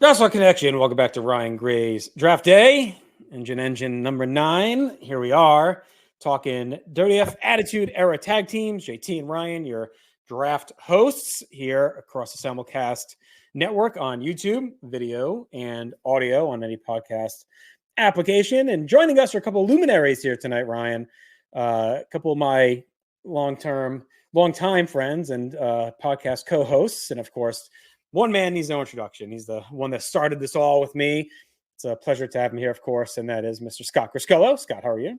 NoSo Connection. Welcome back to Ryan Gray's Draft Day. Engine number 9. Here we are talking WWF Attitude Era tag teams. JT and Ryan, your draft hosts here across the Simulcast network on YouTube, video and audio on any podcast application. And joining us are a couple of luminaries here tonight, Ryan. A couple of my long-time friends and podcast co-hosts. And of course, one man needs no introduction. He's the one that started this all with me. It's a pleasure to have him here, of course, and that is Mr. Scott Criscuolo. Scott, how are you?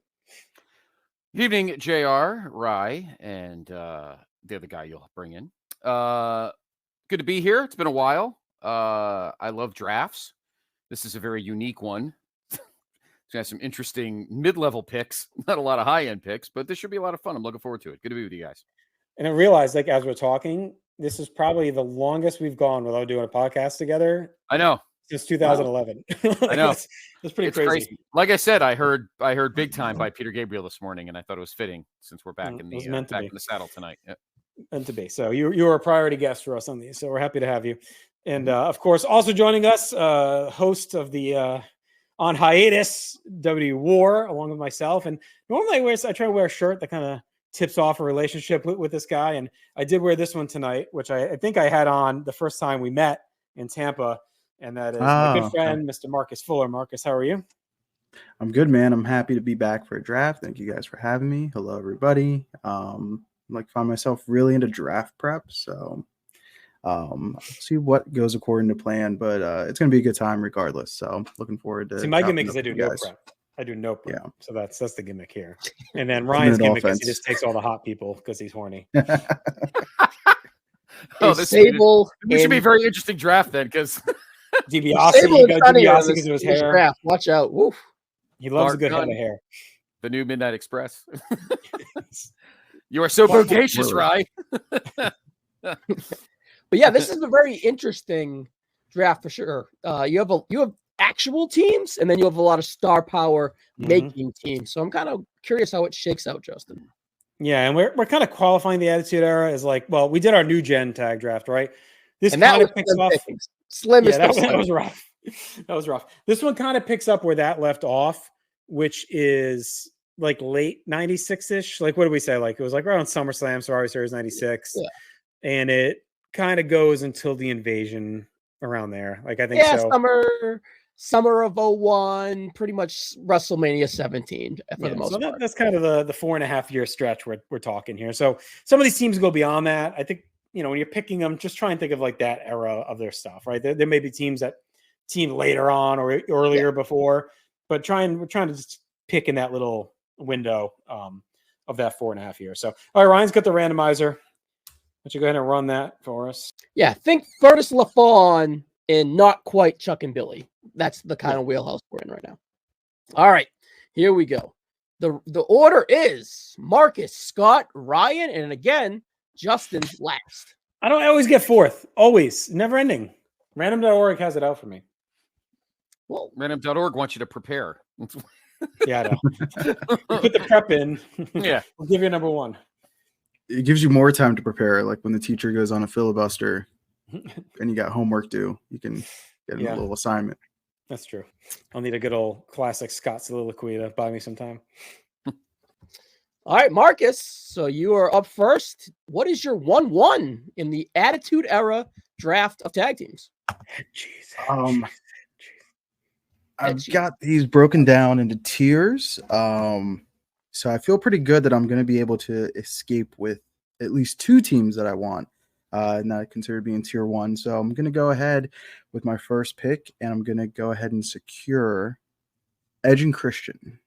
Good evening, JR, Rye, and the other guy you'll bring in. Good to be here. It's been a while. I love drafts. This is a very unique one. It's going to have some interesting mid-level picks, not a lot of high-end picks, but this should be a lot of fun. I'm looking forward to it. Good to be with you guys. And I realized, as we're talking, this is probably the longest we've gone without doing a podcast together. I know. Since 2011. I know. It's pretty crazy. Like I said, I heard Big Time by Peter Gabriel this morning, and I thought it was fitting since we're back in the saddle tonight. Yep. Meant to be. So you were a priority guest for us on these, so we're happy to have you. And of course, also joining us, host of the on hiatus W War, along with myself. And normally I try to wear a shirt that kind of tips off a relationship with this guy, and I did wear this one tonight, which I think I had on the first time we met in Tampa. And that is my good friend, Mr. Marcus Fuller. Marcus, how are you? I'm good, man. I'm happy to be back for a draft. Thank you guys for having me. Hello, everybody. Find myself really into draft prep, so see what goes according to plan. But it's going to be a good time regardless. So looking forward to. See, my gimmick is I do no prep. I do no prep. Yeah. So that's the gimmick here. And then Ryan's gimmick is he just takes all the hot people because he's horny. This should be a very interesting draft then, because. DiBiase, you got DiBiase because of his hair. Draft. Watch out. Woof. He loves a good head of hair. The new Midnight Express. You are so bodacious, Rye. But yeah, this is a very interesting draft for sure. You have actual teams, and then you have a lot of star power making teams. So I'm kind of curious how it shakes out, Justin. Yeah, and we're kind of qualifying the Attitude Era as we did our new gen tag draft, right? This kind of picks off. Slimmest. Yeah, that was rough. That was rough. This one kind of picks up where that left off, which is late 96-ish. What did we say? It was around SummerSlam, Survivor Series 96. Yeah. And it kind of goes until the Invasion around there. I think so. Summer of 01, pretty much WrestleMania 17 for the most part. That's kind of the 4.5 year stretch we're talking here. So some of these teams go beyond that. I think, when you're picking them, just try and think of that era of their stuff, right? There may be teams that team later on or earlier before, but we're trying to just pick in that little window of that 4.5 years. So, all right, Ryan's got the randomizer. Why don't you go ahead and run that for us? Yeah, think Curtis LaFawn and not quite Chuck and Billy. That's the kind of wheelhouse we're in right now. All right, here we go. The order is Marcus, Scott, Ryan, and again, Justin last. I always get fourth. Always. Never ending. Random.org has it out for me. Well, random.org wants you to prepare. Yeah, I know. You put the prep in. Yeah. We'll give you number one. It gives you more time to prepare. Like when the teacher goes on a filibuster and you got homework due, you can get a little assignment. That's true. I'll need a good old classic Scott soliloquy to buy me some time. All right, Marcus. So you are up first. What is your 1-1 in the Attitude Era draft of tag teams? Jeez. I've got these broken down into tiers. So I feel pretty good that I'm going to be able to escape with at least 2 teams that I want, and that I consider being tier 1. So I'm going to go ahead with my first pick, and I'm going to go ahead and secure Edge and Christian.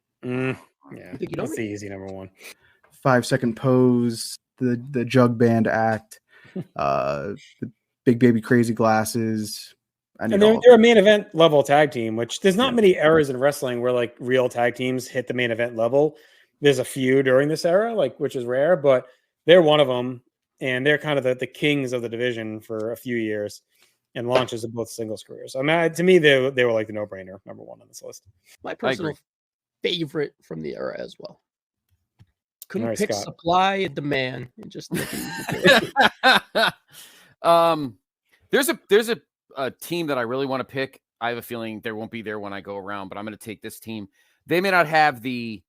Yeah, that's the easy number 1. 5-second pose, the jug band act, the big baby crazy glasses. And they're a main event level tag team, which there's not many eras in wrestling where real tag teams hit the main event level. There's a few during this era, which is rare, but they're one of them, and they're kind of the kings of the division for a few years and launches of both singles careers. I mean, to me, they were the no-brainer number 1 on this list. My personal favorite from the era as well. Couldn't right, pick Scott. Supply and Demand and just there's a a team that I really want to pick. I have a feeling they won't be there when I go around, but I'm going to take this team. They may not have the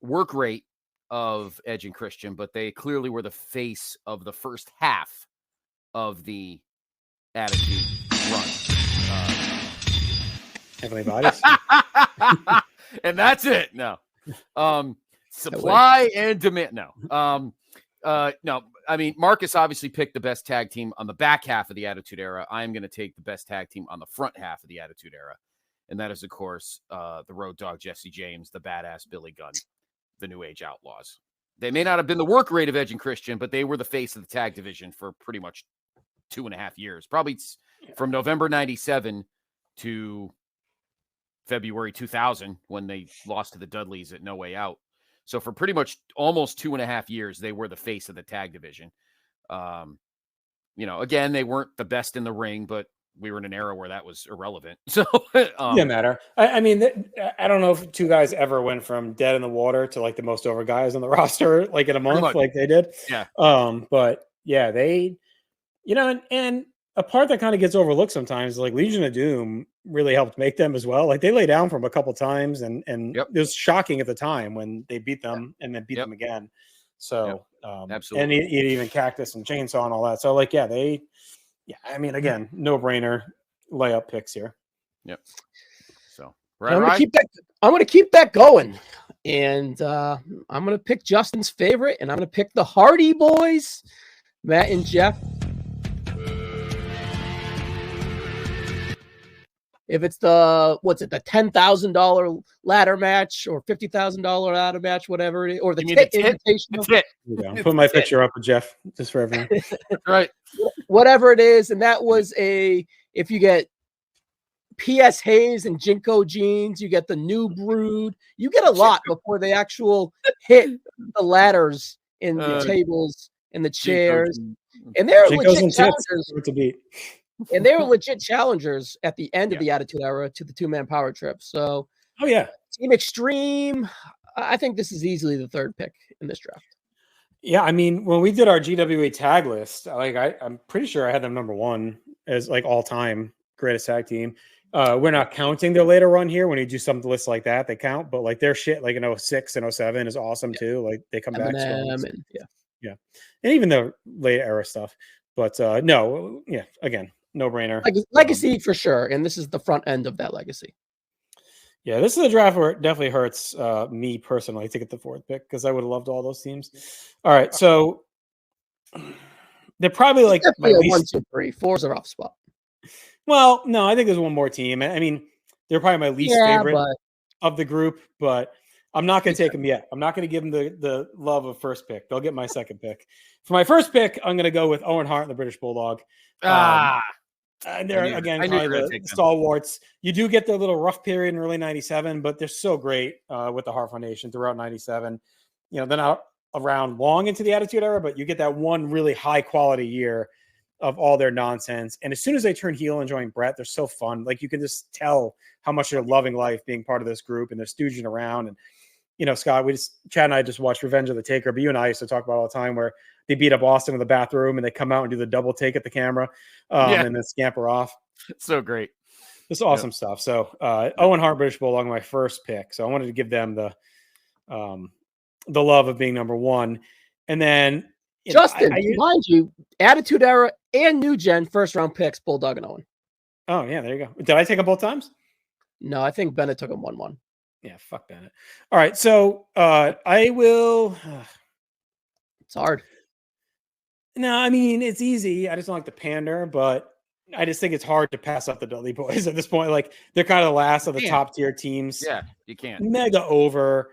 work rate of Edge and Christian, but they clearly were the face of the first half of the Attitude run. Heavenly Bodies. And that's it. No. Supply and demand. No. No. I mean, Marcus obviously picked the best tag team on the back half of the Attitude Era. I am going to take the best tag team on the front half of the Attitude Era. And that is, of course, the Road Dogg Jesse James, the badass Billy Gunn, the New Age Outlaws. They may not have been the work rate of Edge and Christian, but they were the face of the tag division for pretty much 2.5 years, probably from November 97 to February 2000 when they lost to the Dudleys at No Way Out. So for pretty much almost 2.5 years, they were the face of the tag division. Again, they weren't the best in the ring, but we were in an era where that was irrelevant. So didn't matter. I mean, I don't know if two guys ever went from dead in the water to like the most over guys on the roster, like in a month, like they did. Yeah. But yeah, they, and a part that kind of gets overlooked sometimes, like Legion of Doom really helped make them as well. Like they lay down from a couple times and it was shocking at the time when they beat them and then beat them again. So, absolutely. And even Cactus and Chainsaw and all that. So like, I mean, again, no brainer layup picks here. Yep. So I'm gonna keep that going. And I'm gonna pick Justin's favorite, and I'm gonna pick the Hardy Boys, Matt and Jeff. If it's the $10,000 ladder match or $50,000 ladder match, whatever it is, or the invitational. Put my picture up with Jeff just for everyone. Right. Whatever it is, and that was if you get P.S. Hayes and Jinko Jeans, you get the New Brood, you get a lot before they actual hit the ladders in the tables and the chairs, and they're legit challengers to beat. And they were legit challengers at the end of the Attitude Era to the 2-man power trip. So, Team Extreme, I think this is easily the third pick in this draft. Yeah, I mean, when we did our GWA tag list, I'm pretty sure I had them number one as like all time greatest tag team. We're not counting their later run here. When you do some lists like that, they count, but like their shit, like in 06 and 07 is awesome too. Like they come back strong. And even the late era stuff. But again. No brainer. Legacy for sure. And this is the front end of that legacy. Yeah, this is a draft where it definitely hurts me personally to get the fourth pick because I would have loved all those teams. All right, so they're probably like my least... 1, 2, 3. 4's a rough spot. Well, no, I think there's one more team. I mean, they're probably my least favorite of the group, but I'm not going to take them yet. I'm not going to give them the love of first pick. They'll get my second pick. For my first pick, I'm going to go with Owen Hart and the British Bulldog. And they're again kind of the stalwarts. You do get the little rough period in early '97, but they're so great with the Hart Foundation throughout '97. They're not around long into the Attitude Era, but you get that one really high quality year of all their nonsense. And as soon as they turn heel and join Brett, they're so fun. Like you can just tell how much they're loving life being part of this group, and they're stooging around. And Scott, Chad and I just watched Revenge of the Taker, but you and I used to talk about all the time where they beat up Austin in the bathroom and they come out and do the double take at the camera and then scamper off. So great. This awesome stuff. So Owen Hart, British Bulldog, my first pick. So I wanted to give them the love of being number one. And then Justin, mind you, Attitude Era and New Gen first round picks, Bulldog and Owen. Oh yeah, there you go. Did I take them both times? No, I think Bennett took them 1-1. Yeah, fuck Bennett. All right, so I will. It's hard. No, I mean it's easy. I just don't like the pander, but I just think it's hard to pass up the Dudley Boys at this point. Like they're kind of the last of the top tier teams. Yeah, you can't. Mega over,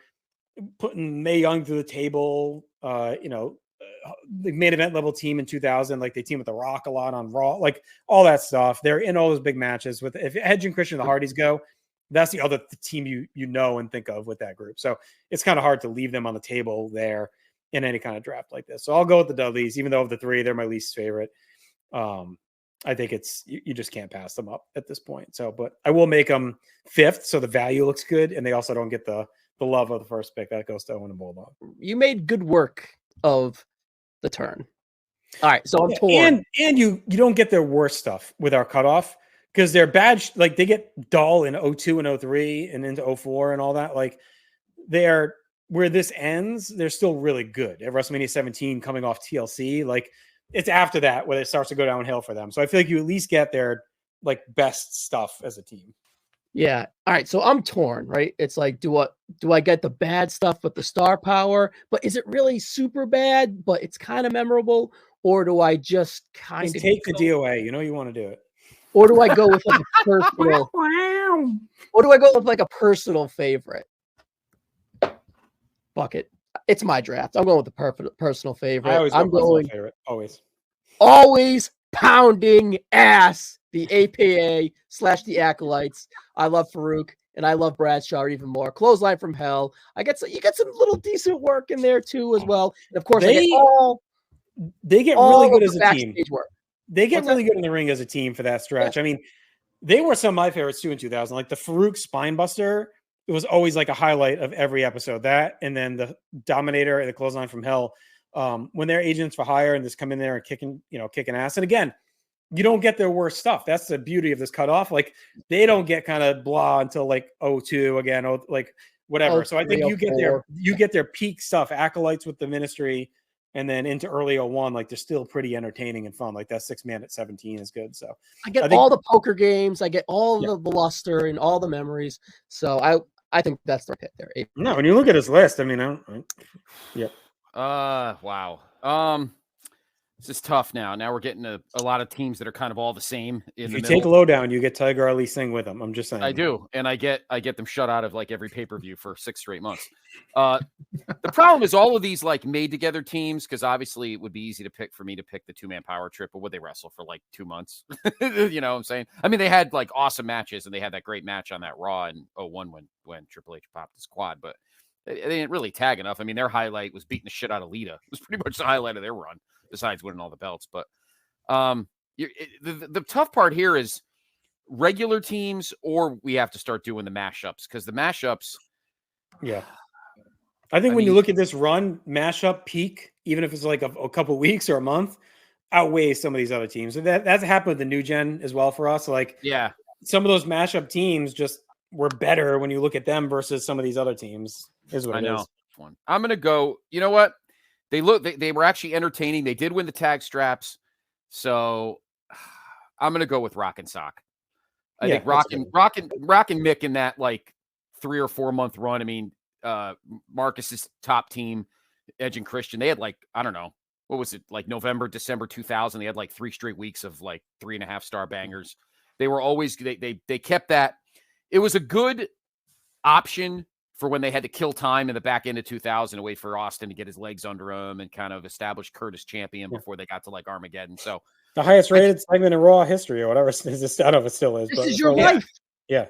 putting Mae Young through the table. The main event level team in 2000, like they team with The Rock a lot on Raw, like all that stuff. They're in all those big matches with. If Edge and Christian and the Hardys go, that's the other team you know and think of with that group. So it's kind of hard to leave them on the table there in any kind of draft like this. So I'll go with the Dudleys, even though of the three, they're my least favorite. I think it's you just can't pass them up at this point. So, but I will make them fifth, so the value looks good, and they also don't get the love of the first pick. That goes to Owen and Bulldog. You made good work of the turn. All right, so I'm torn. And you don't get their worst stuff with our cutoff because they're bad. Like they get dull in 02 and 03 and into 04 and all that. Like they're where this ends, they're still really good. At WrestleMania 17 coming off TLC, like it's after that where it starts to go downhill for them. So I feel like you at least get their like best stuff as a team. Yeah. All right. So I'm torn, right? It's like, do I get the bad stuff with the star power, but is it really super bad, but it's kind of memorable? Or do I just kind of take the DOA? You know, you want to do it. Or do I go with like a personal? Or do I go with like a personal favorite? Fuck it. It's my draft. I'm going with the personal favorite. I always I'm going favorite. Always pounding ass. The APA / the Acolytes. I love Farouk and I love Bradshaw even more. Clothesline from Hell. You get some little decent work in there too as well. And of course, they get really good as a team. Work. They get really good in the ring as a team for that stretch. Yeah. I mean, they were some of my favorites too in 2000. Like the Farouk Spinebuster, it was always like a highlight of every episode. That and then the Dominator and the Clothesline from Hell, when they're agents for hire and just come in there and kicking ass. And again, you don't get their worst stuff. That's the beauty of this cutoff. Like they don't get kind of blah until like 02 again, like whatever. So I think you get their peak stuff, Acolytes with the Ministry, and then into early 01, like they're still pretty entertaining and fun. Like that 6-man at 17 is good. So I think all the poker games, I get all the luster and all the memories. So I think that's the pick there. No, when you look at his list, I mean, wow. This is tough now. Now we're getting a lot of teams that are kind of all the same. If you take Lowdown, you get Tiger Ali Singh with them. I'm just saying. I do, and I get them shut out of like every pay-per-view for 6 straight months. The problem is all of these like made together teams, because obviously it would be easy for me to pick the 2-man power trip, but would they wrestle for like 2 months? You know what I'm saying? I mean, they had like awesome matches, and they had that great match on that Raw in 01 when Triple H popped his quad, but they didn't really tag enough. I mean, their highlight was beating the shit out of Lita. It was pretty much the highlight of their run, besides winning all the belts. But the tough part here is regular teams, or we have to start doing the mashups, because the mashups. Yeah. I think when you look at this run, mashup peak, even if it's like a couple weeks or a month, outweighs some of these other teams. And that's happened with the new gen as well for us. Like, yeah, some of those mashup teams just were better when you look at them versus some of these other teams. Is what I know. I'm going to go, you know what? They were actually entertaining. They did win the tag straps. So I'm going to go with Rock and Sock. I think Rock and Mick in that like 3 or 4 month run. I mean, Marcus's top team, Edge and Christian, they had like, I don't know, what was it? Like November, December 2000. They had like 3 straight weeks of like 3.5-star bangers. They were always, they kept that. It was a good option for when they had to kill time in the back end of 2000 to wait for Austin to get his legs under him and kind of establish Curtis champion before they got to like Armageddon. So the highest rated segment in Raw history or whatever. I don't know if it still is. This is your life. Yeah.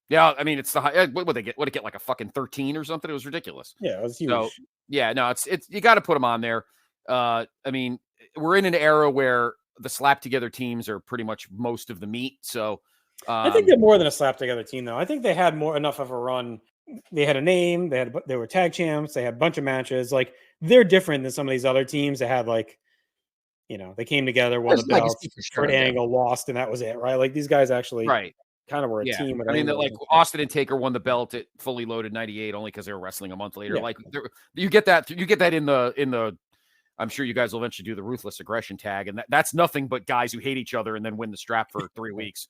Yeah. I mean, it's the high. What would they get? Would it get like a fucking 13 or something? It was ridiculous. Yeah. It was huge. So, yeah, no, it's you got to put them on there. I mean, we're in an era where the slap together teams are pretty much most of the meat. So I think they're more than a slap together team though. I think they had enough of a run. They had a name. They were tag champs. They had a bunch of matches. Like they're different than some of these other teams that had like, they came together, won the belts, Kurt Angle lost, and that was it, right? Like these guys actually, kind of were a team. I mean, like Austin and Taker won the belt at Fully Loaded '98 only because they were wrestling a month later. Yeah. Like you get that in the. I'm sure you guys will eventually do the Ruthless Aggression tag, and that's nothing but guys who hate each other and then win the strap for 3 weeks.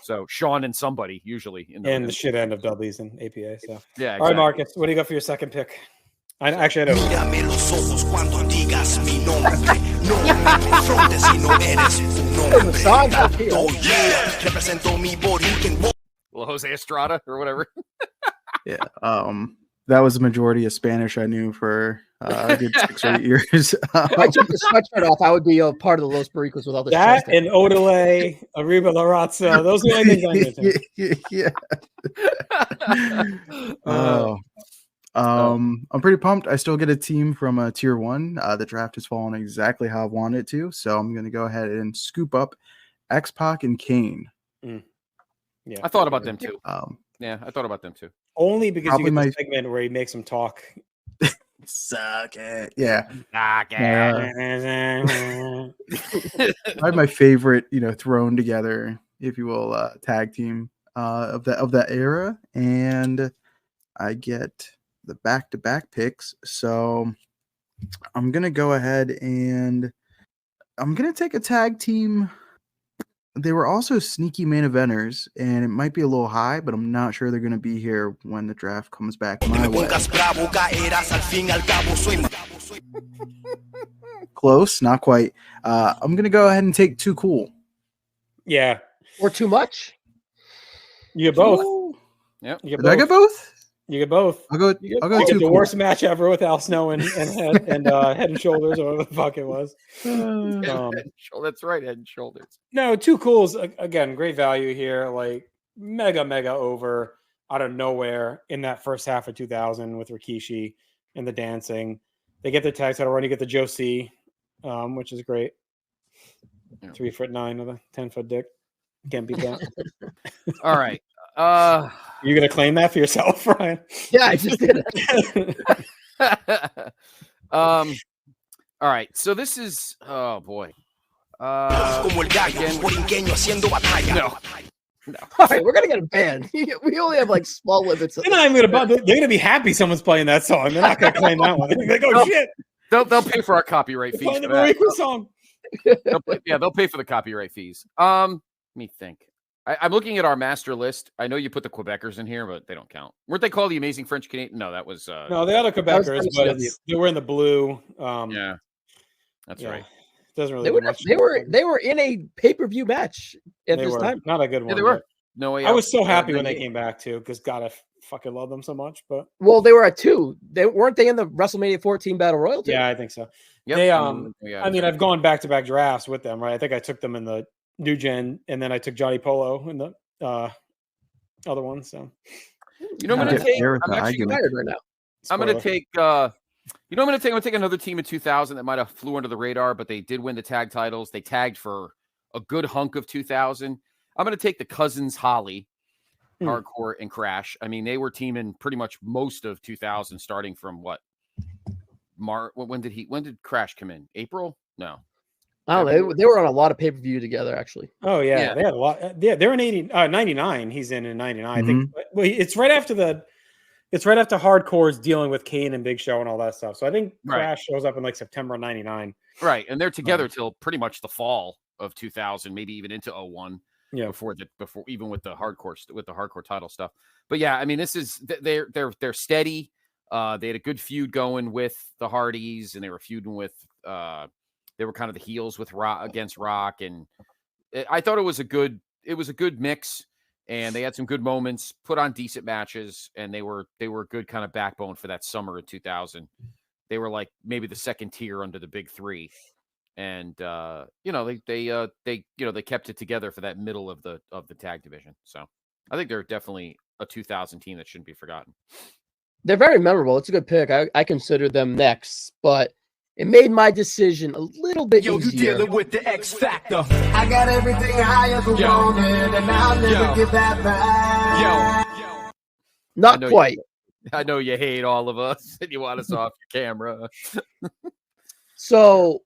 So Sean and somebody usually in the shit end of Dudley's and APA. So yeah. Exactly. All right, Marcus, what do you got for your second pick? I don't. Well, Jose Estrada or whatever. Yeah. That was a majority of Spanish I knew for a good 6 or 8 years. If I took the sweatshirt off, I would be a part of the Los Barricos with all this. That and Odele, Arriba La Razza. Those are the only things I knew. I'm pretty pumped. I still get a team from Tier 1. The draft has fallen exactly how I wanted it to. So I'm going to go ahead and scoop up X-Pac and Kane. Yeah, I thought about them too. I thought about them too. Only because you get the segment where he makes them talk. Suck it. Yeah. Suck it. I had my favorite, thrown together if you will, tag team of that era, and I get the back-to-back picks. So I'm gonna go ahead and I'm gonna take a tag team. They were also sneaky main eventers, and it might be a little high, but I'm not sure they're going to be here when the draft comes back my way. Close, not quite. I'm going to go ahead and take Too Cool. Yeah. Or Too Much? You get both. Yep. Did I get both? You get both. I'll go You Too get the Cool. worst match ever with Al Snow and Head and Shoulders, or whatever the fuck it was. That's right, Head and Shoulders. No, Too Cool's, again, great value here. Like, mega over out of nowhere in that first half of 2000 with Rikishi and the dancing. They get the tag title run. You get the Joe C, which is great. 3'9" with a 10-foot dick. Can't beat that. All right. You're gonna claim that for yourself, Ryan? Yeah, I just did it. All right. So this is boy. No. All right, we're gonna get a ban. We only have like small limits. They're gonna be happy someone's playing that song. They're not gonna claim that one. They're gonna be like, oh shit. They'll pay for our copyright fees. Playing the Marika song. They'll pay for the copyright fees. Let me think. I'm looking at our master list. I know you put the Quebecers in here, but they don't count. Weren't they called the Amazing French Canadian? No, that was no, the other Quebecers, but they were in the blue. Yeah, that's right. Doesn't really. They were in a pay-per-view match at this time. Not a good one. Yeah, they were. No way. I was so happy when they came back too, because God, I fucking love them so much. But they were at 2. Weren't they in the WrestleMania 14 Battle Royal too? Yeah, I think so. Yep. They I mean, I've gone back-to-back drafts with them, right? I think I took them in the New Gen, and then I took Johnny Polo in the other one. So, you know, I'm going to take. I'm actually tired right now. I'm going to take. I'm going to take another team in 2000 that might have flew under the radar, but they did win the tag titles. They tagged for a good hunk of 2000. I'm going to take the Cousins Holly, Hardcore, and Crash. I mean, they were teaming pretty much most of 2000, starting from what? When did Crash come in? April? No. Oh, they were on a lot of pay-per-view together, actually. Oh yeah, they had a lot. Yeah, they're in 99. He's in 99. I think it's right after Hardcore's dealing with Kane and Big Show and all that stuff. So I think Crash shows up in like September 99. Right, and they're together till pretty much the fall of 2000, maybe even into 01. Yeah, before even with the hardcore title stuff. But yeah, I mean, this is they're steady. They had a good feud going with the Hardys, and they were feuding with. They were kind of the heels with Rock against Rock, and I thought it was a good mix, and they had some good moments, put on decent matches, and they were a good kind of backbone for that summer of 2000. They were like maybe the second tier under the big three, and they kept it together for that middle of the tag division. So I think they're definitely a 2000 team that shouldn't be forgotten. They're very memorable. It's a good pick. I consider them next, but it made my decision a little bit easier. You dealing with the X Factor. I got everything I ever wanted, and I'll never get that back. Not quite. I know you hate all of us, and you want us off your camera. So,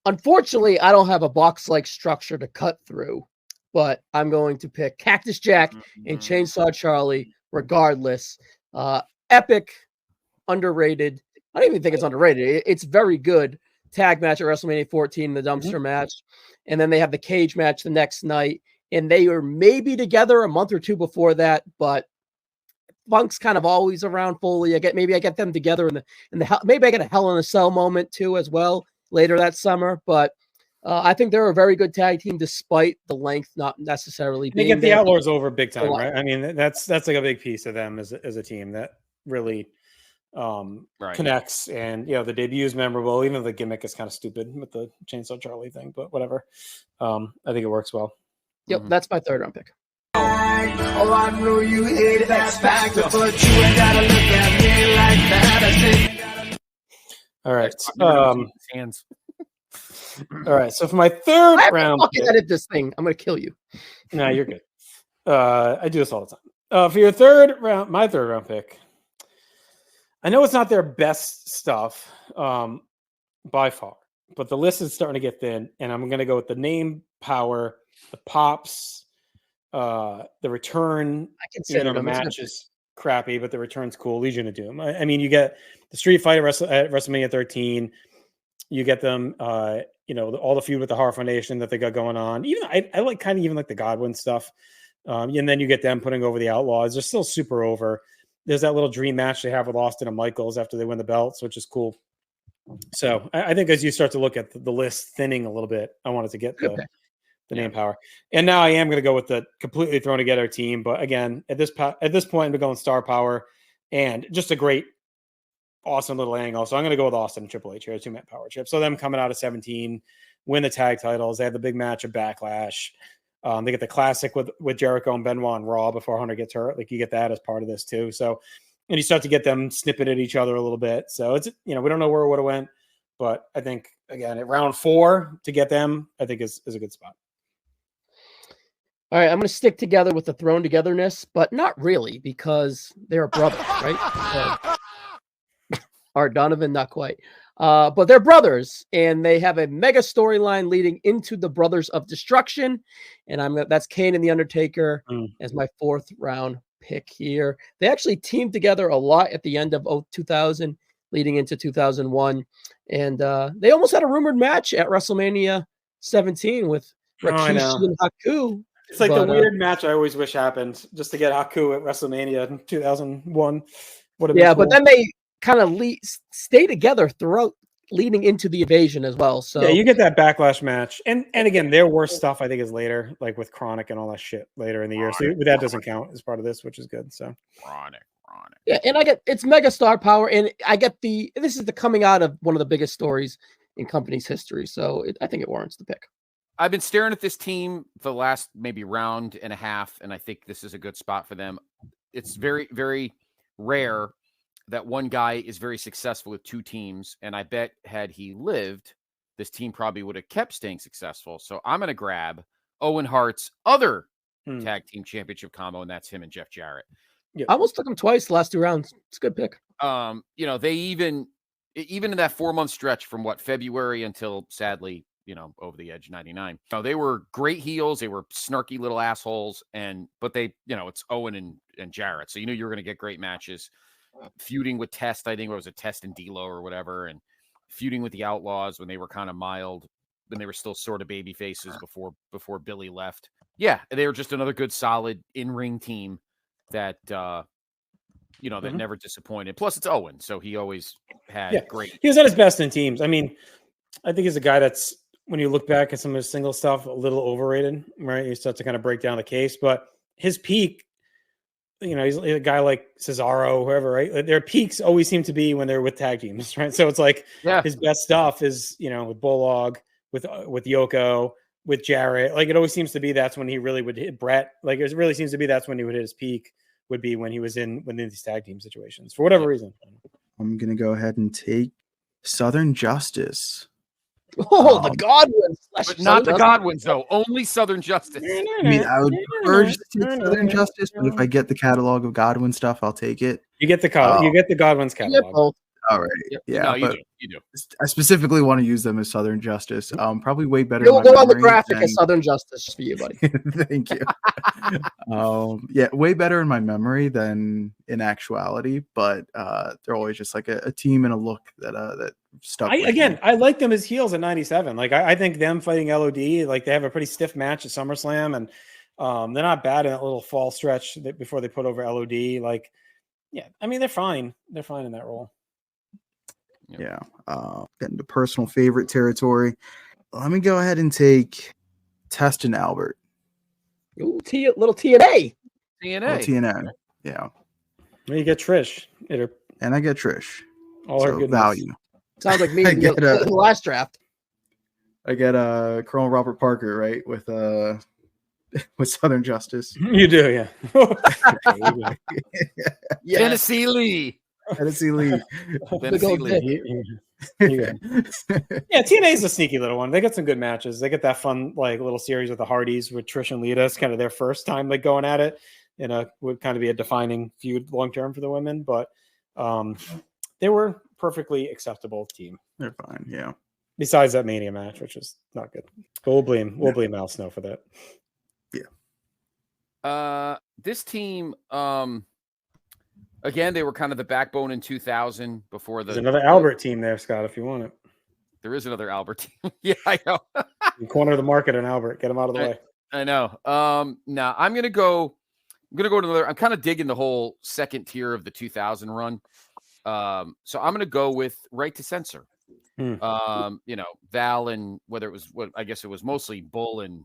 unfortunately, I don't have a box-like structure to cut through, but I'm going to pick Cactus Jack and Chainsaw Charlie regardless. Epic, underrated. I don't even think it's underrated. It's very good. Tag match at WrestleMania 14, the dumpster match. And then they have the cage match the next night. And they were maybe together a month or two before that, but Funk's kind of always around Foley. I get them together in the maybe I get a Hell in a Cell moment too as well later that summer. But I think they're a very good tag team despite the length not necessarily being. They get the Outlaws over big time, right? I mean, that's like a big piece of them as a team that really connects, and the debut is memorable, even though the gimmick is kind of stupid with the Chainsaw Charlie thing, but whatever. I think it works well. Yep, that's my third round pick. Oh, I know you hate X Factor, but you ain't gotta look at me like that. All right. Hands. All right. So for my third round, fucking edit this thing. I'm gonna kill you. No, you're good. I do this all the time. For your third round, my third round pick. I know it's not their best stuff by far, but the list is starting to get thin, and I'm going to go with the name power, the pops, The return, I can even though the match is crappy, but the return's cool. Legion of Doom. I mean, you get the Street Fight at WrestleMania 13. You get them, all the feud with the Horror Foundation that they got going on. Even I like kind of even like the Godwin stuff. And then you get them putting over the Outlaws. They're still super over. There's that little dream match they have with Austin and Michaels after they win the belts, which is cool. So I think as you start to look at the list thinning a little bit, I wanted to get the name power. And now I am going to go with the completely thrown together team. But again, at this point, I'm going star power and just a great, awesome little angle. So I'm going to go with Austin and Triple H here, 2-man power trip. So them coming out of 17, win the tag titles. They have the big match of Backlash. They get the classic with Jericho and Benoit and Raw before Hunter gets hurt. Like you get that as part of this too. So, and you start to get them snipping at each other a little bit. So it's, we don't know where it would have went, but I think again, at round 4 to get them, I think is a good spot. All right, I'm going to stick together with the thrown togetherness, but not really because they're brothers, right? Art Donovan, not quite. But they're brothers, and they have a mega storyline leading into the Brothers of Destruction, and that's Kane and the Undertaker as my 4th round pick here. They actually teamed together a lot at the end of 2000, leading into 2001, and they almost had a rumored match at WrestleMania 17 with Rikishi and Haku. It's like the weird match I always wish happened, just to get Haku at WrestleMania in 2001. Yeah, cool. But then they kind of stay together throughout leading into the invasion as well. So yeah, you get that Backlash match. And again, their worst stuff I think is later, like with Chronic and all that shit later in the year. So that doesn't count as part of this, which is good. So Chronic. Yeah, and I get it's mega star power, and I get this is the coming out of one of the biggest stories in company's history. So I think it warrants the pick. I've been staring at this team the last maybe round and a half, and I think this is a good spot for them. It's very, very rare that one guy is very successful with 2 teams, and I bet had he lived, this team probably would have kept staying successful. So I'm going to grab Owen Hart's other tag team championship combo, and that's him and Jeff Jarrett. Yeah. I almost took him twice the last 2 rounds. It's a good pick. They even in that 4-month stretch from February until sadly, over the edge 99. They were great heels. They were snarky little assholes. But they, it's Owen and Jarrett. So you knew you were going to get great matches. Feuding with Test, I think it was a Test and D'Lo or whatever, and feuding with the Outlaws when they were kind of mild, when they were still sort of baby faces before Billy left. Yeah, they were just another good, solid in-ring team that that never disappointed. Plus, it's Owen, so he always had great. He was at his best in teams. I mean, I think he's a guy that's, when you look back at some of his single stuff, a little overrated, right? You start to kind of break down the case, but his peak, he's a guy like Cesaro, whoever, right? Their peaks always seem to be when they're with tag teams, right? So it's like his best stuff is, with Bulldog, with Yoko, with Jarrett. Like it always seems to be that's when he really would hit Brett. Like it really seems to be that's when he would hit his peak, would be when he was in these tag team situations for whatever reason. I'm going to go ahead and take Southern Justice. Oh, the Godwins. But not the Godwins, though. Only Southern Justice. I mean, I would prefer to take Southern Justice, but if I get the catalog of Godwin stuff, I'll take it. You get the Godwin's catalog. All right. Yeah. No, you do. I specifically want to use them as Southern Justice. Probably way better. You'll go on the graphic as Southern Justice for you, buddy. Thank you. Way better in my memory than in actuality, but they're always just like a team and a look that stuck. I like them as heels at 97. Like I think them fighting LOD, like they have a pretty stiff match at SummerSlam, and they're not bad in that little fall stretch before they put over LOD. Like, yeah, I mean they're fine. They're fine in that role. Yeah. Getting to personal favorite territory. Let me go ahead and take Test and Albert. Ooh, little TNA. TNA. Yeah. Well, you get Trish. And I get Trish. All her good value. Sounds like me in the last draft. I get Colonel Robert Parker, right? With Southern Justice. You do, yeah. Tennessee Lee. Tennessee Lee. Yeah, TNA is a sneaky little one. They got some good matches. They get that fun like little series with the Hardys with Trish and Lita. It's kind of their first time like going at it. Would kind of be a defining feud long term for the women, but they were perfectly acceptable team. They're fine, yeah. Besides that Mania match, which is not good. But we'll blame Al Snow for that. Yeah. This team, again, they were kind of the backbone in 2000 before There's another Albert team there, Scott, if you want it. There is another Albert team. Yeah, I know. You corner the market in Albert. Get him out of the way. I know. Now I'm gonna go to another. I'm kind of digging the whole second tier of the 2000 run. So I'm gonna go with Right to Censor. Val and whether it was I guess it was mostly Bull and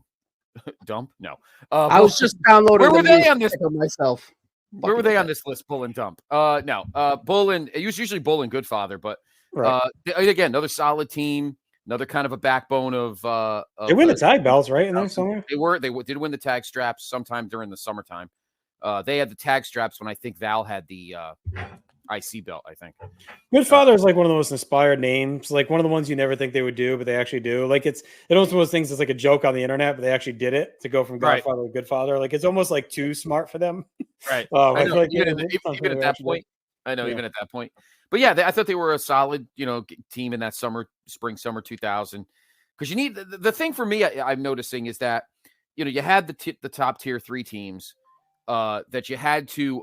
Dump. No, I was just downloading. Where were they on this for myself? Where were they on this list? Bull and Dump. No. Bull and it was usually Bull and Goodfather, but again, another solid team. Another kind of a backbone of they win the tag belts, right? In there somewhere. They did win the tag straps sometime during the summertime. They had the tag straps when I think Val had the IC belt, I think. Goodfather is like one of the most inspired names, like one of the ones you never think they would do, but they actually do. Like it's almost one of those things that's like a joke on the internet, but they actually did it to go from Godfather to Goodfather. Like it's almost like too smart for them. Right. I know, like even at that point. I know, even at that point. But yeah, I thought they were a solid, team in that spring, summer 2000. Because you need the thing for me, I'm noticing is that, you had the top tier 3 teams that you had to,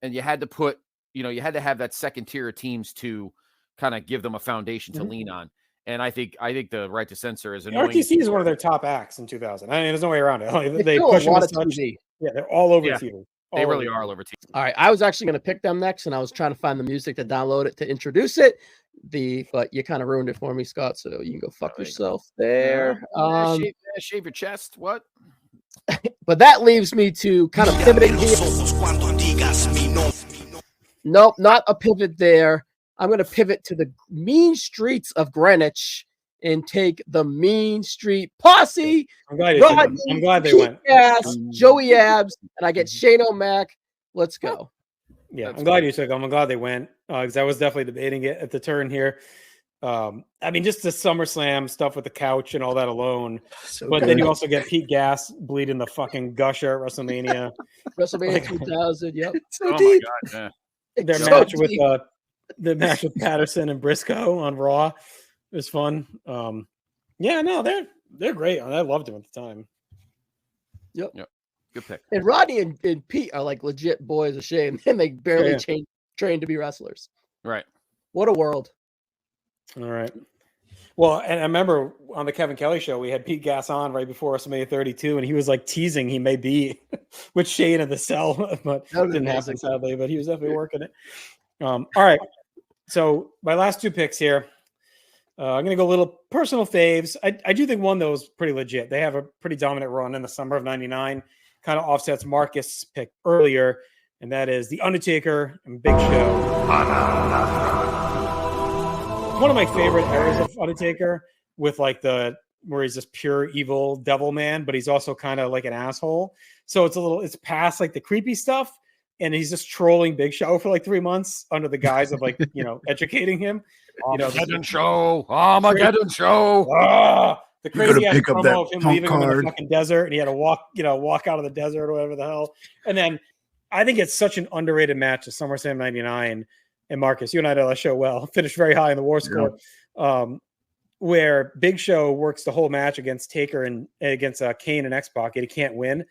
and you had to put, you had to have that second tier of teams to kind of give them a foundation to lean on. And I think the Right to Censor is annoying. RTC is one of their top acts in 2000. I mean, there's no way around it. They push them as much. Yeah, they're all over TV. They really are all over TV. All right, I was actually going to pick them next, and I was trying to find the music to download it to introduce it. But you kind of ruined it for me, Scott. So you can go fuck yourself there. Shave your chest. What? But that leaves me to kind of pivoting here. Nope, not a pivot there. I'm going to pivot to the mean streets of Greenwich and take the Mean Street Posse. I'm glad they went. Joey Abs, and I get Shane O'Mac. Let's go. Yeah, I'm glad you took them. I'm glad they went because I was definitely debating it at the turn here. I mean, just the SummerSlam stuff with the couch and all that alone. Then you also get Pete Gas bleeding the fucking gusher at WrestleMania. WrestleMania 2000. Yep. So deep. My God, yeah. The match with Patterson and Briscoe on Raw was fun. They're great. I loved them at the time. Yep. Good pick. And Rodney and Pete are like legit boys of shame, and they barely trained to be wrestlers. Right. What a world. All right. Well, and I remember on the Kevin Kelly show, we had Pete Gas on right before WrestleMania 32, and he was like teasing he may be with Shane in the cell, but it didn't happen sadly, but he was definitely working it. All right. So my last 2 picks here. I'm going to go a little personal faves. I do think one, though, is pretty legit. They have a pretty dominant run in the summer of 99, kind of offsets Marcus' pick earlier, and that is The Undertaker and Big Show. One of my favorite eras of Undertaker with like where he's just pure evil devil man, but he's also kind of like an asshole. So it's past like the creepy stuff. And he's just trolling Big Show for like 3 months under the guise of like, educating him. Armageddon show. The crazy ass promo of him leaving him in the fucking desert, and he had to walk out of the desert or whatever the hell. And then I think it's such an underrated match at SummerSlam 99. And Marcus, you and I know that show well. Finished very high in the war score, where Big Show works the whole match against Taker and against Kane and X-Pac, and he can't win.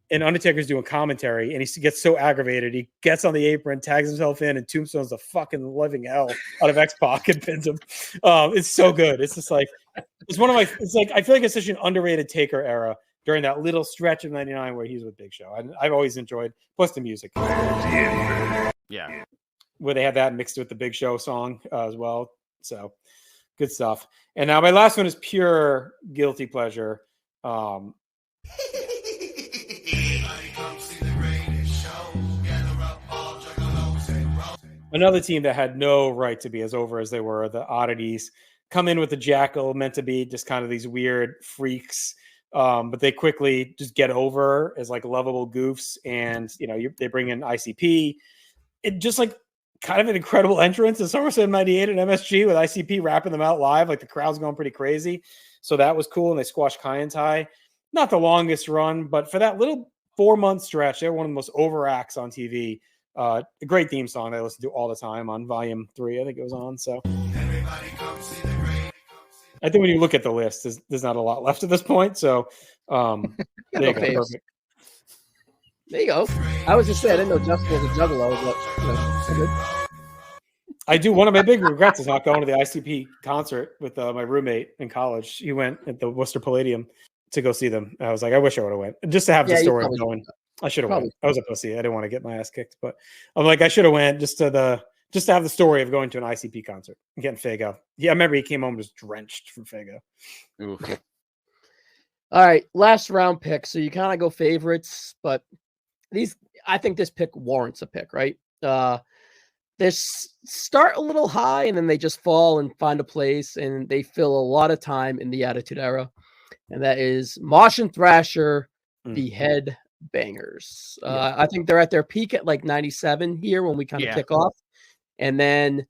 And Undertaker's doing commentary, and he gets so aggravated. He gets on the apron, tags himself in, and tombstones the fucking living hell out of X-Pac and pins him. It's so good. It's just like it's one of my. It's like I feel like it's such an underrated Taker era during that little stretch of 99 where he's with Big Show. I've always enjoyed. Plus the music. Yeah, where they have that mixed with the Big Show song as well. So good stuff. And now my last one is pure guilty pleasure. Another team that had no right to be as over as they were, the Oddities, come in with the Jackal, meant to be just kind of these weird freaks, but they quickly just get over as like lovable goofs, and they bring in ICP. It just like kind of an incredible entrance in SummerSlam 98 at MSG with ICP rapping them out live, like the crowd's going pretty crazy. So that was cool, and they squashed Kai and Tai. Not the longest run, but for that little 4-month stretch, they were one of the most over acts on TV. A great theme song that I listen to all the time on Volume 3, I think it was on. So I think when you look at the list, there's not a lot left at this point. So there you go. Perfect. There you go. I was just saying, I didn't know Justin was a juggalo, but good. I do. One of my big regrets is not going to the ICP concert with my roommate in college. He went at the Worcester Palladium to go see them. I was like, I wish I would have went just to have the story of going. I should have went. I was a pussy. I didn't want to get my ass kicked, but I'm like, I should have went just to have the story of going to an ICP concert and getting Fago. Yeah, I remember he came home just drenched from Fago. Oof. All right, last round pick. So you kind of go favorites, but I think this pick warrants a pick, right? They start a little high and then they just fall and find a place, and they fill a lot of time in the Attitude Era. And that is Mosh and Thrasher, the head bangers. I think they're at their peak at like 97 here when we kind of kick off. And then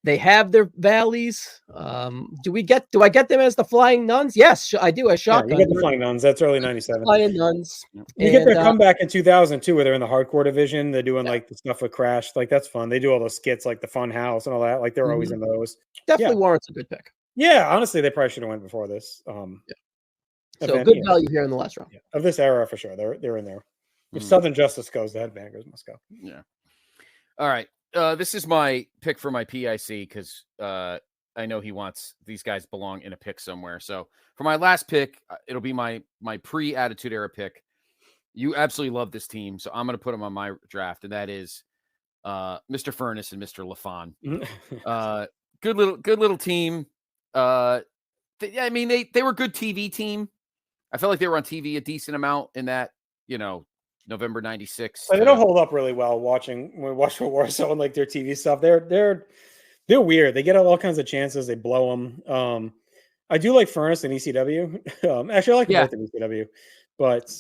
they have their valleys. Do I get them as the Flying Nuns? Yes, I do. I shotgun. You get the Flying Nuns. That's early 97. Flying Nuns. You get their comeback in 2002 where they're in the hardcore division. They're doing like the stuff with Crash. Like that's fun. They do all those skits like the Fun House and all that. Like they're always in those. Definitely warrants a good pick. Yeah, honestly, they probably should have went before this. So good value here in the last round. Yeah. Of this era for sure. They're in there. If Southern Justice goes, the headbangers must go. Yeah. All right. This is my pick for my PIC because I know he wants these guys belong in a pick somewhere. So for my last pick, it'll be my pre-Attitude Era pick. You absolutely love this team, so I'm going to put him on my draft, and that is Mr. Furnace and Mr. LaFon. Good little team. I mean, they were a good TV team. I felt like they were on TV a decent amount in that, November 96. They don't hold up really well when we watch Warsaw and like their TV stuff. They're weird. They get all kinds of chances. They blow them. I do like Furnace and ECW. Actually, I like both in ECW. But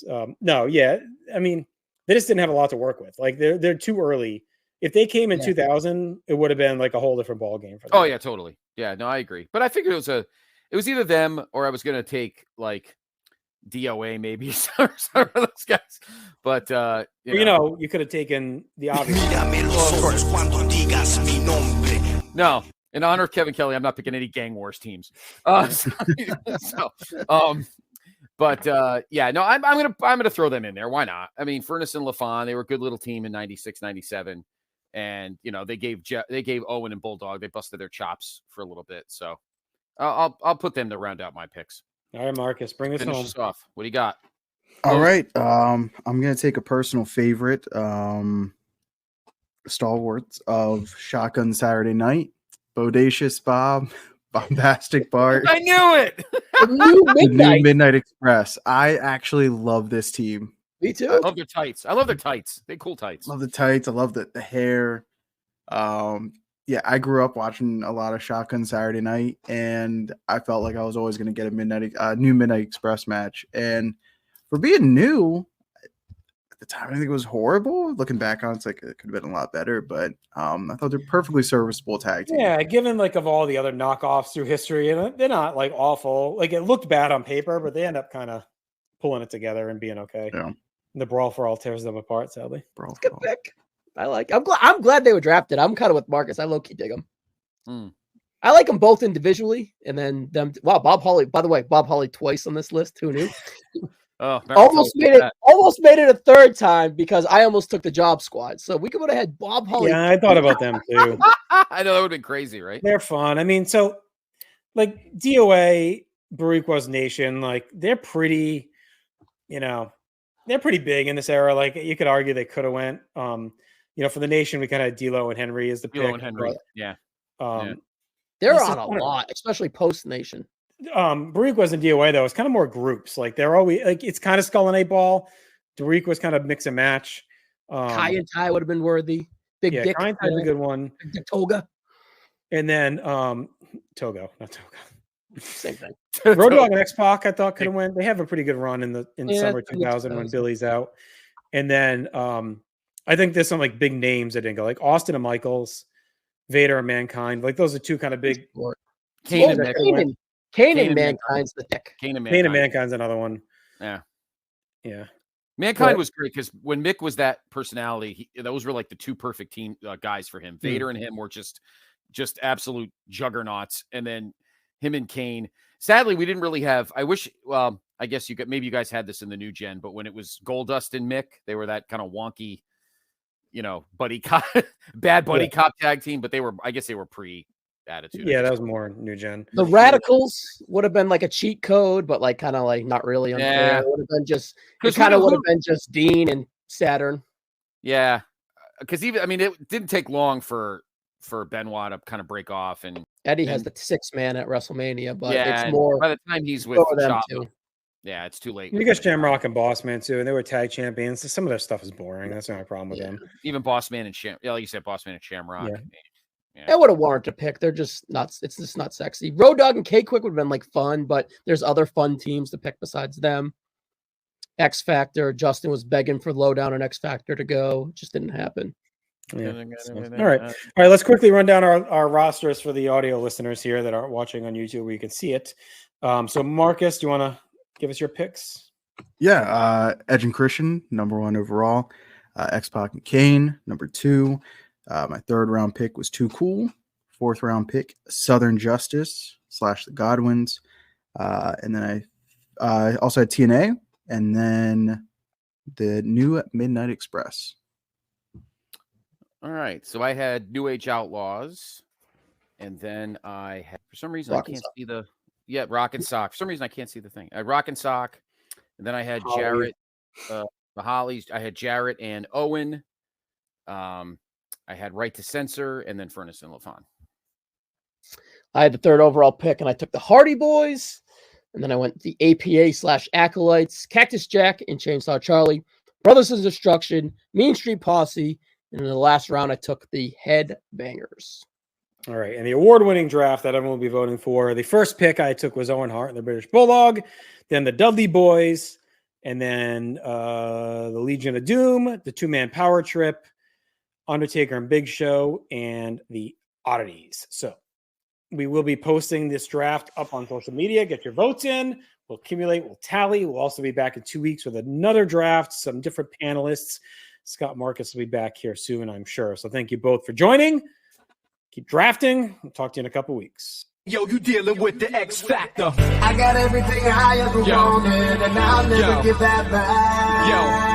no, yeah. I mean, they just didn't have a lot to work with. Like they're too early. If they came in 2000, it would have been like a whole different ball game for them. Oh yeah, totally. Yeah, no, I agree. But I figured it was either them or I was going to take like DOA maybe some of those guys. But you could have taken the obvious. No, in honor of Kevin Kelly, I'm not picking any Gang Wars teams. But no, I'm gonna throw them in there. Why not? I mean, Furnace and LaFon, they were a good little team in 96, 97. And they gave Owen and Bulldog, they busted their chops for a little bit. So I'll put them to round out my picks. All right, Marcus, finish us off. What do you got? All right. I'm gonna take a personal favorite, stalwarts of Shotgun Saturday Night, Bodacious Bob, Bombastic Bart. I knew it. The new Midnight Express. I actually love this team. Me too. I love their tights. They cool tights. Love the tights. I love the hair. I grew up watching a lot of Shotgun Saturday Night, and I felt like I was always going to get a new Midnight Express match. And for being new, at the time, I think it was horrible. Looking back on it, it's like it could have been a lot better, but I thought they're perfectly serviceable tag team. Yeah, given like of all the other knockoffs through history, and they're not like awful. Like it looked bad on paper, but they end up kind of pulling it together and being okay. Yeah. The Brawl for All tears them apart, sadly. Good pick. I'm glad they were drafted. I'm kind of with Marcus. I low-key dig them. I like them both individually, and then them. Wow, Bob Holly. By the way, Bob Holly twice on this list. Who knew? Almost made it a third time because I almost took the Job Squad. So we could have had Bob Holly. Yeah, I thought about them too. I know that would have been crazy, right? They're fun. I mean, so like DOA, Bariqua's Nation, like they're pretty, they're pretty big in this era. Like you could argue they could have went. For the Nation, we kind of had D'Lo and Henry as the pick. D'Lo and Henry, they're on a lot, especially post Nation. Bariqua's and DOA though, it's kind of more groups. Like they're always like it's kind of skull and eight ball. Bariqua's kind of mix and match. Kai and Ty would have been worthy. Big Dick. Kai and Ty's a good one. Big Dick Toga. And then Togo, not Toga. Same thing. Road Dogg and X-Pac, I thought could have went. They have a pretty good run in summer 2000 when Billy's out. And then I think there's some like big names that didn't go, like Austin and Michaels, Vader and Mankind. Like those are two kind of big. Kane and Mankind's the pick. Kane and Mankind's another one. Yeah. Mankind was great because when Mick was that personality, those were like the two perfect team guys for him. Vader and him were just absolute juggernauts, and then him and Kane. Sadly, we didn't really have. I wish. Well, I guess maybe you guys had this in the new gen, but when it was Goldust and Mick, they were that kind of wonky, buddy cop, bad buddy cop tag team. But I guess they were pre-Attitude. Yeah, that was more new gen. The Radicals would have been like a cheat code, but like kind of like not really unfair. Yeah. It would have been just. It kind of would have been just Dean and Saturn. Yeah, because it didn't take long for Benoit to kind of break off, and Eddie has the 6-man at WrestleMania, but yeah, it's more by the time he's with them Chop, too. yeah, it's too late. You got Shamrock and Boss Man too, and they were tag champions. So some of their stuff is boring. That's not a problem with them. Even Boss Man and like you said, Boss Man and Shamrock. Yeah. I would have wanted to pick. They're just not. It's just not sexy. Road Dogg and K-Quick would have been like fun, but there's other fun teams to pick besides them. X Factor. Justin was begging for Lowdown and X Factor to go. It just didn't happen. Yeah. All right. Let's quickly run down our rosters for the audio listeners here that aren't watching on YouTube where you can see it. So Marcus, do you want to give us your picks? Yeah. Edge and Christian, number 1 overall. X-Pac and Kane, number 2. My 3rd round pick was Too Cool. 4th round pick, Southern Justice / the Godwins. And then I also had TNA, and then the New Midnight Express. All right. So I had New Age Outlaws, and then I had, for some reason, Rock I can't see the, Rock and Sock. For some reason, I can't see the thing. I had Rock and Sock, and then I had Jarrett, the Hollies. I had Jarrett and Owen. I had Right to Censor, and then Furnace and LaFon. I had the 3rd overall pick, and I took the Hardy Boys. And then I went the APA / Acolytes, Cactus Jack and Chainsaw Charlie, Brothers of Destruction, Mean Street Posse. And in the last round, I took the Headbangers. All right. And the award-winning draft that everyone will be voting for. The first pick I took was Owen Hart and the British Bulldog. Then the Dudley Boys. And then the Legion of Doom, the 2-man Power Trip, Undertaker and Big Show, and the Oddities. So we will be posting this draft up on social media. Get your votes in. We'll accumulate. We'll tally. We'll also be back in 2 weeks with another draft, some different panelists. Scott Marcus will be back here soon, I'm sure. So thank you both for joining. Keep drafting. We'll talk to you in a couple weeks. Yo, you dealing with the X Factor. I got everything I ever wanted, and I'll never give that back. Yo.